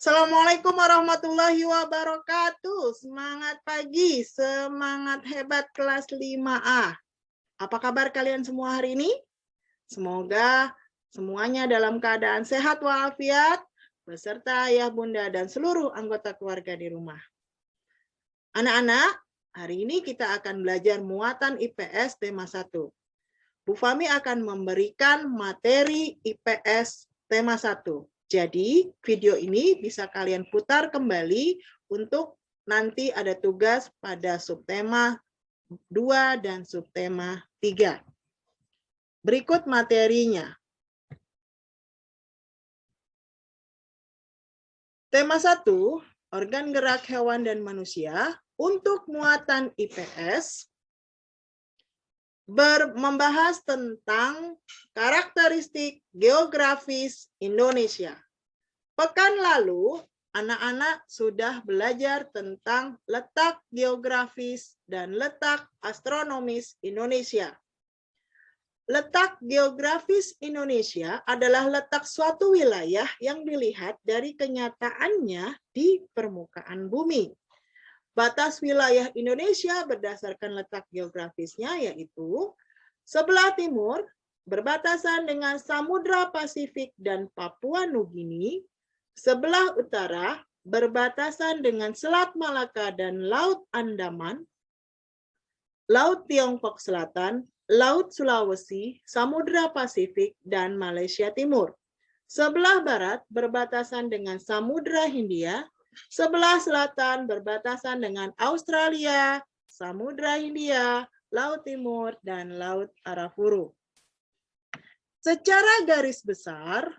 Assalamualaikum warahmatullahi wabarakatuh. Semangat pagi, semangat hebat kelas 5A. Apa kabar kalian semua hari ini? Semoga semuanya dalam keadaan sehat walafiat, beserta ayah, bunda, dan seluruh anggota keluarga di rumah. Anak-anak, hari ini kita akan belajar muatan IPS tema 1. Bu Fami akan memberikan materi IPS tema 1. Jadi, video ini bisa kalian putar kembali untuk nanti ada tugas pada subtema 2 dan subtema 3. Berikut materinya. Tema 1, organ gerak hewan dan manusia. Untuk muatan IPS, membahas tentang karakteristik geografis Indonesia. Pekan lalu, anak-anak sudah belajar tentang letak geografis dan letak astronomis Indonesia. Letak geografis Indonesia adalah letak suatu wilayah yang dilihat dari kenyataannya di permukaan bumi. Batas wilayah Indonesia berdasarkan letak geografisnya yaitu sebelah timur berbatasan dengan Samudra Pasifik dan Papua Nugini, sebelah utara berbatasan dengan Selat Malaka dan Laut Andaman, Laut Tiongkok Selatan, Laut Sulawesi, Samudra Pasifik, dan Malaysia Timur. Sebelah barat berbatasan dengan Samudra Hindia, sebelah selatan berbatasan dengan Australia, Samudra Hindia, Laut Timur, dan Laut Arafuru. Secara garis besar,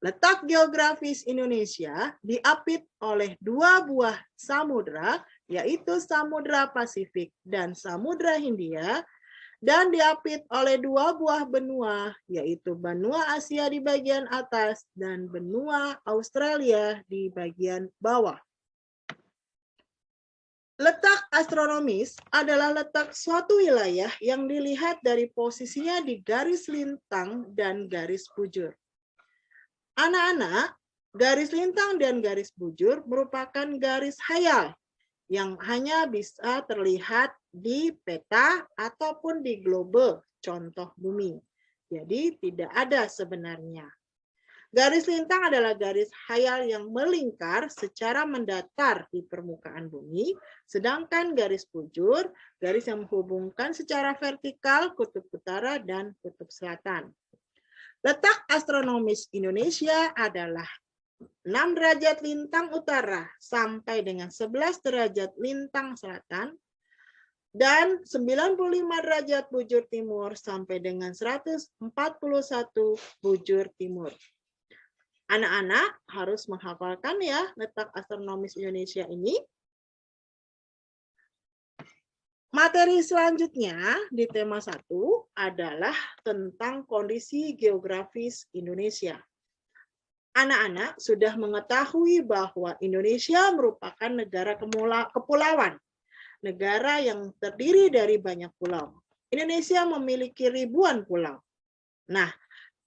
letak geografis Indonesia diapit oleh dua buah samudra, yaitu Samudra Pasifik dan Samudra Hindia, dan diapit oleh dua buah benua, yaitu benua Asia di bagian atas dan benua Australia di bagian bawah. Letak astronomis adalah letak suatu wilayah yang dilihat dari posisinya di garis lintang dan garis bujur. Anak-anak, garis lintang dan garis bujur merupakan garis khayal yang hanya bisa terlihat di peta ataupun di globe, contoh bumi. Jadi tidak ada sebenarnya. Garis lintang adalah garis khayal yang melingkar secara mendatar di permukaan bumi, sedangkan garis bujur, garis yang menghubungkan secara vertikal kutub utara dan kutub selatan. Letak astronomis Indonesia adalah 6 derajat lintang utara sampai dengan 11 derajat lintang selatan, dan 95 derajat bujur timur sampai dengan 141 bujur timur. Anak-anak harus menghafalkan ya letak astronomis Indonesia ini. Materi selanjutnya di tema 1 adalah tentang kondisi geografis Indonesia. Anak-anak sudah mengetahui bahwa Indonesia merupakan negara kepulauan, negara yang terdiri dari banyak pulau. Indonesia memiliki ribuan pulau. Nah,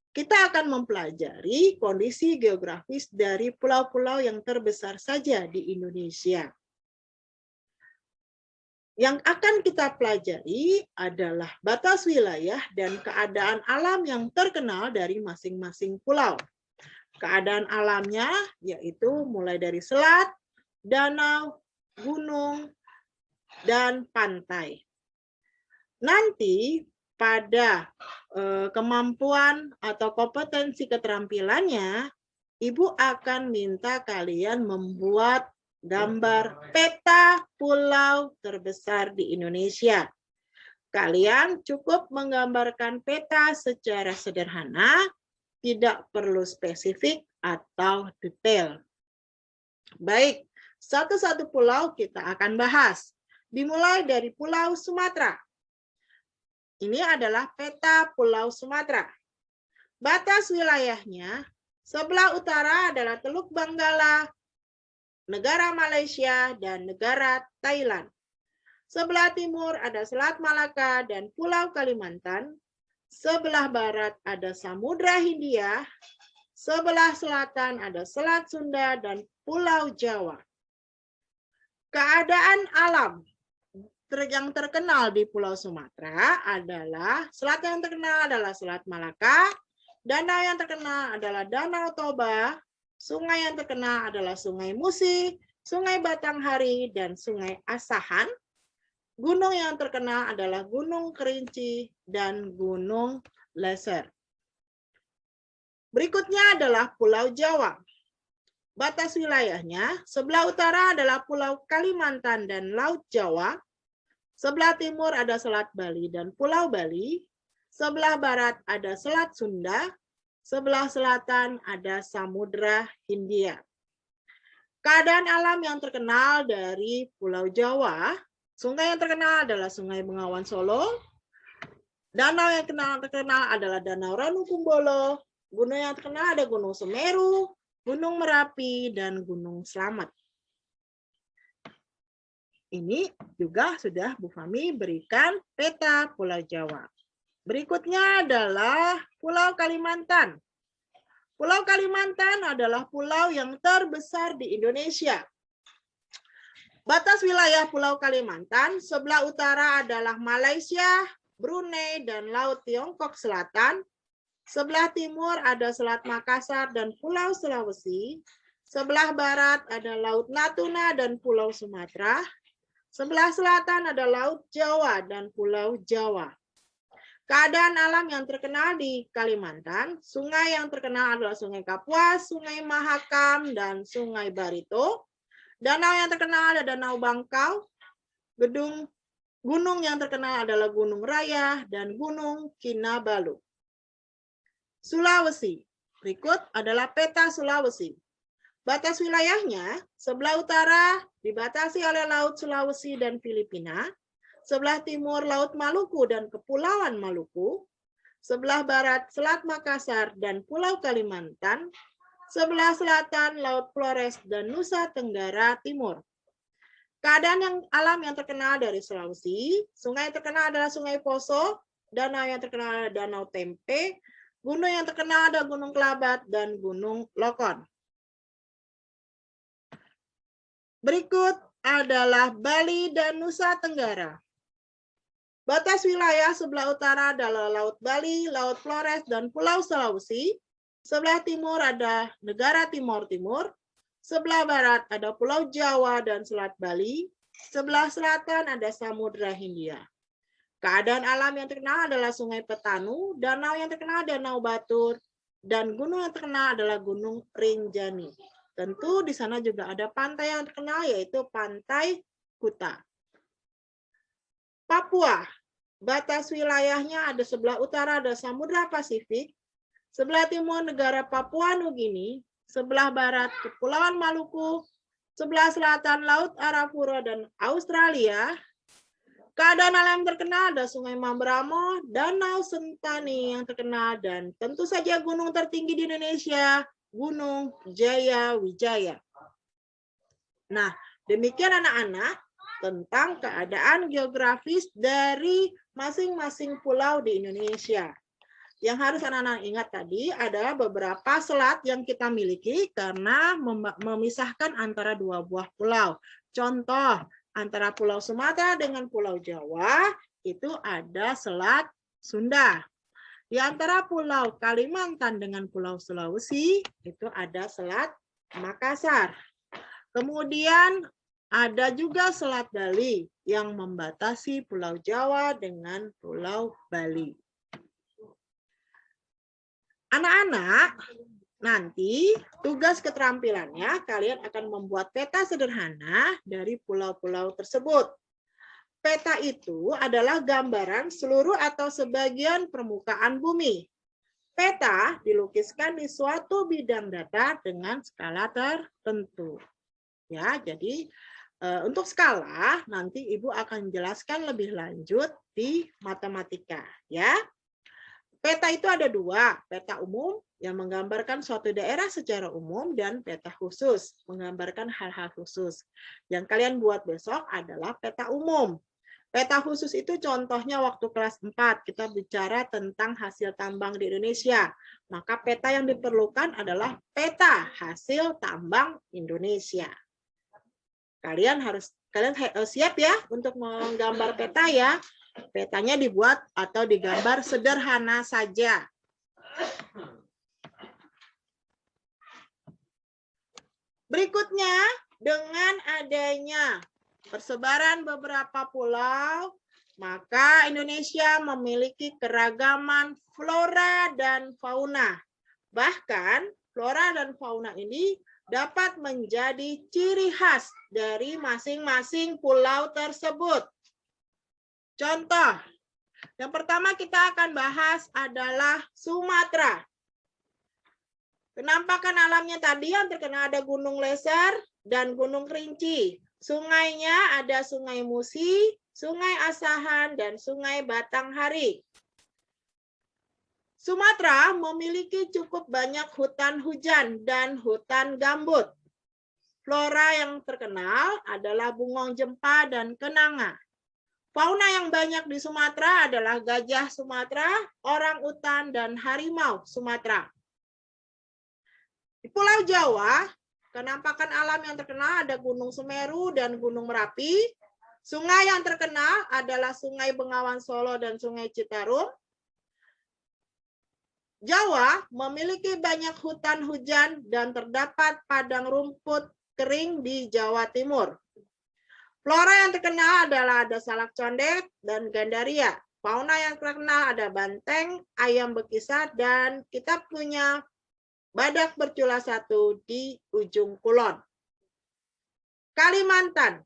kita akan mempelajari kondisi geografis dari pulau-pulau yang terbesar saja di Indonesia. Yang akan kita pelajari adalah batas wilayah dan keadaan alam yang terkenal dari masing-masing pulau. Keadaan alamnya yaitu mulai dari selat, danau, gunung, dan pantai. Nanti pada kemampuan atau kompetensi keterampilannya, Ibu akan minta kalian membuat gambar peta pulau terbesar di Indonesia. Kalian cukup menggambarkan peta secara sederhana, tidak perlu spesifik atau detail. Baik, satu-satu pulau kita akan bahas. Dimulai dari Pulau Sumatera. Ini adalah peta Pulau Sumatera. Batas wilayahnya, sebelah utara adalah Teluk Benggala, negara Malaysia, dan negara Thailand. Sebelah timur ada Selat Malaka dan Pulau Kalimantan. Sebelah barat ada Samudra Hindia. Sebelah selatan ada Selat Sunda dan Pulau Jawa. Keadaan alam yang terkenal di Pulau Sumatera adalah selat yang terkenal adalah Selat Malaka, danau yang terkenal adalah Danau Toba, sungai yang terkenal adalah Sungai Musi, Sungai Batanghari, dan Sungai Asahan. Gunung yang terkenal adalah Gunung Kerinci dan Gunung Leser. Berikutnya adalah Pulau Jawa. Batas wilayahnya, sebelah utara adalah Pulau Kalimantan dan Laut Jawa. Sebelah timur ada Selat Bali dan Pulau Bali. Sebelah barat ada Selat Sunda. Sebelah selatan ada Samudra Hindia. Keadaan alam yang terkenal dari Pulau Jawa, sungai yang terkenal adalah Sungai Bengawan Solo. Danau yang terkenal adalah Danau Ranukumbolo. Gunung yang terkenal ada Gunung Semeru, Gunung Merapi, dan Gunung Slamet. Ini juga sudah Bu Fami berikan peta Pulau Jawa. Berikutnya adalah Pulau Kalimantan. Pulau Kalimantan adalah pulau yang terbesar di Indonesia. Batas wilayah Pulau Kalimantan, sebelah utara adalah Malaysia, Brunei, dan Laut Tiongkok Selatan. Sebelah timur ada Selat Makassar dan Pulau Sulawesi. Sebelah barat ada Laut Natuna dan Pulau Sumatera. Sebelah selatan ada Laut Jawa dan Pulau Jawa. Keadaan alam yang terkenal di Kalimantan, sungai yang terkenal adalah Sungai Kapuas, Sungai Mahakam, dan Sungai Barito. Danau yang terkenal ada Danau Bangkau. Gunung yang terkenal adalah Gunung Raya dan Gunung Kinabalu. Sulawesi. Berikut adalah peta Sulawesi. Batas wilayahnya, sebelah utara dibatasi oleh Laut Sulawesi dan Filipina, sebelah timur Laut Maluku dan Kepulauan Maluku, sebelah barat Selat Makassar dan Pulau Kalimantan, sebelah selatan Laut Flores dan Nusa Tenggara Timur. Keadaan alam yang terkenal dari Sulawesi, sungai yang terkenal adalah Sungai Poso, danau yang terkenal adalah Danau Tempe, gunung yang terkenal ada Gunung Kelabat dan Gunung Lokon. Berikut adalah Bali dan Nusa Tenggara. Batas wilayah sebelah utara adalah Laut Bali, Laut Flores, dan Pulau Sulawesi. Sebelah timur ada negara Timor Timur. Sebelah barat ada Pulau Jawa dan Selat Bali. Sebelah selatan ada Samudra Hindia. Keadaan alam yang terkenal adalah Sungai Petanu, danau yang terkenal Danau Batur, dan gunung yang terkenal adalah Gunung Rinjani. Tentu di sana juga ada pantai yang terkenal, yaitu Pantai Kuta. Papua, batas wilayahnya ada sebelah utara ada Samudra Pasifik, sebelah timur negara Papua Nugini, sebelah barat Kepulauan Maluku, sebelah selatan Laut Arafura dan Australia. Keadaan alam terkenal ada Sungai Mamberamo, Danau Sentani yang terkenal, dan tentu saja gunung tertinggi di Indonesia, Gunung Jayawijaya. Nah, demikian anak-anak tentang keadaan geografis dari masing-masing pulau di Indonesia. Yang harus anak-anak ingat tadi adalah beberapa selat yang kita miliki karena memisahkan antara dua buah pulau. Contoh, antara Pulau Sumatera dengan Pulau Jawa itu ada Selat Sunda. Di antara Pulau Kalimantan dengan Pulau Sulawesi itu ada Selat Makassar. Kemudian ada juga Selat Bali yang membatasi Pulau Jawa dengan Pulau Bali. Anak-anak, nanti tugas keterampilannya kalian akan membuat peta sederhana dari pulau-pulau tersebut. Peta itu adalah gambaran seluruh atau sebagian permukaan bumi. Peta dilukiskan di suatu bidang data dengan skala tertentu. Ya, jadi untuk skala nanti Ibu akan jelaskan lebih lanjut di matematika, ya. Peta itu ada dua, peta umum yang menggambarkan suatu daerah secara umum dan peta khusus menggambarkan hal-hal khusus. Yang kalian buat besok adalah peta umum. Peta khusus itu contohnya waktu kelas 4 kita bicara tentang hasil tambang di Indonesia. Maka peta yang diperlukan adalah peta hasil tambang Indonesia. Kalian siap ya untuk menggambar peta ya. Petanya dibuat atau digambar sederhana saja. Berikutnya, dengan adanya persebaran beberapa pulau, maka Indonesia memiliki keragaman flora dan fauna. Bahkan, flora dan fauna ini dapat menjadi ciri khas dari masing-masing pulau tersebut. Contoh, yang pertama kita akan bahas adalah Sumatera. Penampakan alamnya tadi yang terkenal ada Gunung Leser dan Gunung Kerinci. Sungainya ada Sungai Musi, Sungai Asahan, dan Sungai Batanghari. Sumatera memiliki cukup banyak hutan hujan dan hutan gambut. Flora yang terkenal adalah bungong jempa dan kenanga. Fauna yang banyak di Sumatera adalah gajah Sumatera, orang-utan, dan harimau Sumatera. Di Pulau Jawa, penampakan alam yang terkenal ada Gunung Semeru dan Gunung Merapi. Sungai yang terkenal adalah Sungai Bengawan Solo dan Sungai Citarum. Jawa memiliki banyak hutan hujan dan terdapat padang rumput kering di Jawa Timur. Flora yang terkenal adalah ada salak condet dan gandaria. Fauna yang terkenal ada banteng, ayam bekisar, dan kita punya badak bercula satu di ujung kulon. Kalimantan.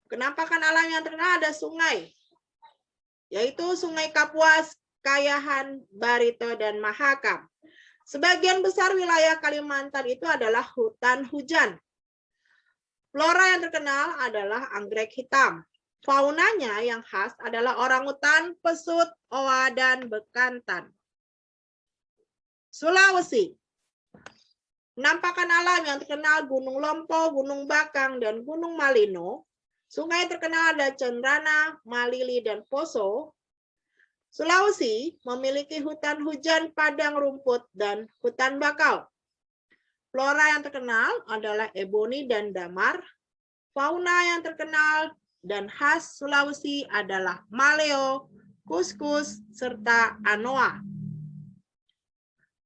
Penampakan alam yang terkenal ada sungai, yaitu Sungai Kapuas, Kayahan, Barito, dan Mahakam. Sebagian besar wilayah Kalimantan itu adalah hutan hujan. Flora yang terkenal adalah anggrek hitam. Faunanya yang khas adalah orangutan, pesut, owa, dan bekantan. Sulawesi. Penampakan alam yang terkenal Gunung Lompo, Gunung Bakang, dan Gunung Malino. Sungai terkenal ada Cenrana, Malili, dan Poso. Sulawesi memiliki hutan hujan padang rumput dan hutan bakau. Flora yang terkenal adalah eboni dan damar. Fauna yang terkenal dan khas Sulawesi adalah maleo, kuskus, serta anoa.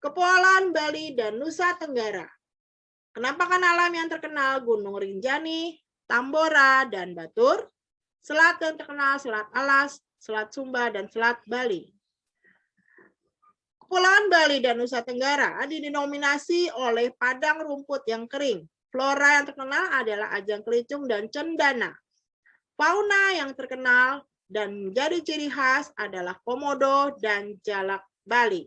Kepulauan Bali dan Nusa Tenggara. Penampakan alam yang terkenal Gunung Rinjani, Tambora, dan Batur. Selat yang terkenal Selat Alas, Selat Sumba, dan Selat Bali. Kepulauan Bali dan Nusa Tenggara dinominasi oleh padang rumput yang kering. Flora yang terkenal adalah ajang kelicung dan cendana. Fauna yang terkenal dan menjadi ciri khas adalah komodo dan jalak Bali.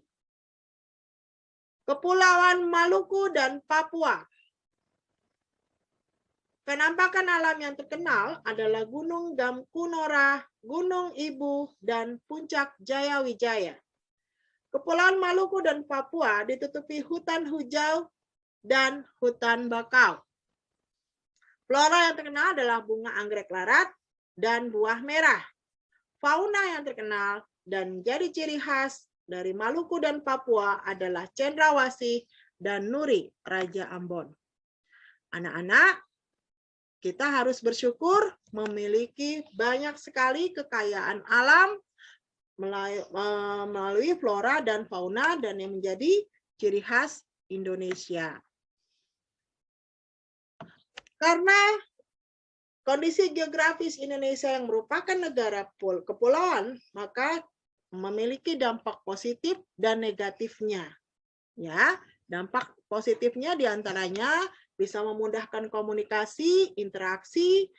Kepulauan Maluku dan Papua. Penampakan alam yang terkenal adalah Gunung Gamkunora, Gunung Ibu, dan Puncak Jayawijaya. Kepulauan Maluku dan Papua ditutupi hutan hijau dan hutan bakau. Flora yang terkenal adalah bunga anggrek larat dan buah merah. Fauna yang terkenal dan jadi ciri khas dari Maluku dan Papua adalah cendrawasih dan nuri, Raja Ambon. Anak-anak, kita harus bersyukur memiliki banyak sekali kekayaan alam melalui flora dan fauna dan yang menjadi ciri khas Indonesia. Karena kondisi geografis Indonesia yang merupakan negara kepulauan, maka memiliki dampak positif dan negatifnya. Ya, dampak positifnya diantaranya bisa memudahkan komunikasi, interaksi,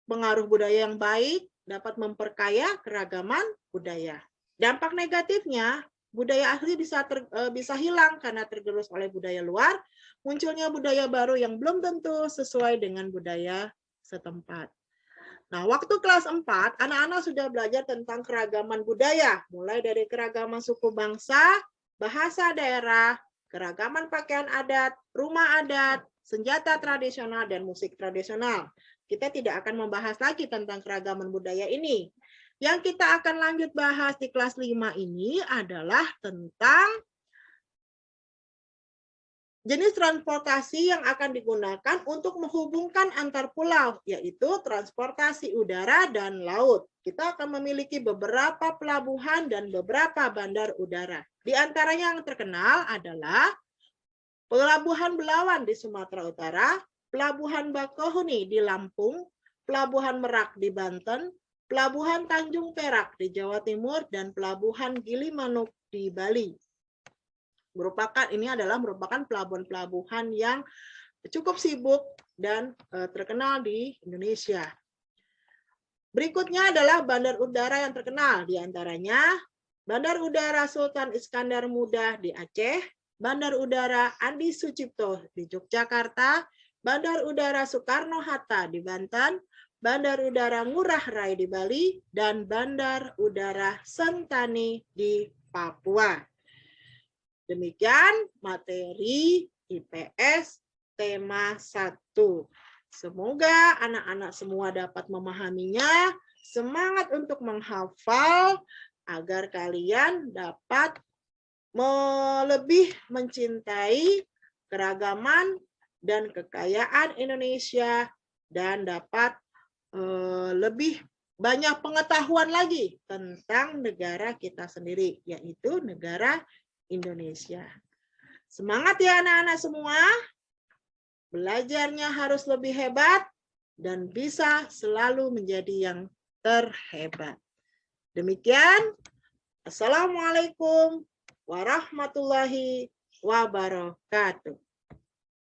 pengaruh budaya yang baik, dapat memperkaya keragaman budaya. Dampak negatifnya, budaya asli bisa hilang karena tergerus oleh budaya luar, munculnya budaya baru yang belum tentu sesuai dengan budaya setempat. Nah, waktu kelas 4, anak-anak sudah belajar tentang keragaman budaya, mulai dari keragaman suku bangsa, bahasa daerah, keragaman pakaian adat, rumah adat, senjata tradisional, dan musik tradisional. Kita tidak akan membahas lagi tentang keragaman budaya ini. Yang kita akan lanjut bahas di kelas 5 ini adalah tentang jenis transportasi yang akan digunakan untuk menghubungkan antar pulau, yaitu transportasi udara dan laut. Kita akan memiliki beberapa pelabuhan dan beberapa bandar udara. Di antaranya yang terkenal adalah Pelabuhan Belawan di Sumatera Utara, Pelabuhan Bakauheni di Lampung, Pelabuhan Merak di Banten, Pelabuhan Tanjung Perak di Jawa Timur, dan Pelabuhan Gilimanuk di Bali. Ini adalah merupakan pelabuhan-pelabuhan yang cukup sibuk dan terkenal di Indonesia. Berikutnya adalah bandar udara yang terkenal, di antaranya Bandar Udara Sultan Iskandar Muda di Aceh, Bandar Udara Andi Sucipto di Yogyakarta, Bandar Udara Soekarno-Hatta di Banten, Bandar Udara Ngurah Rai di Bali, dan Bandar Udara Sentani di Papua. Demikian materi IPS tema 1. Semoga anak-anak semua dapat memahaminya. Semangat untuk menghafal agar kalian dapat lebih mencintai keragaman dan kekayaan Indonesia dan dapat lebih banyak pengetahuan lagi tentang negara kita sendiri, yaitu negara Indonesia. Semangat ya anak-anak semua. Belajarnya harus lebih hebat dan bisa selalu menjadi yang terhebat. Demikian. Assalamualaikum warahmatullahi wabarakatuh.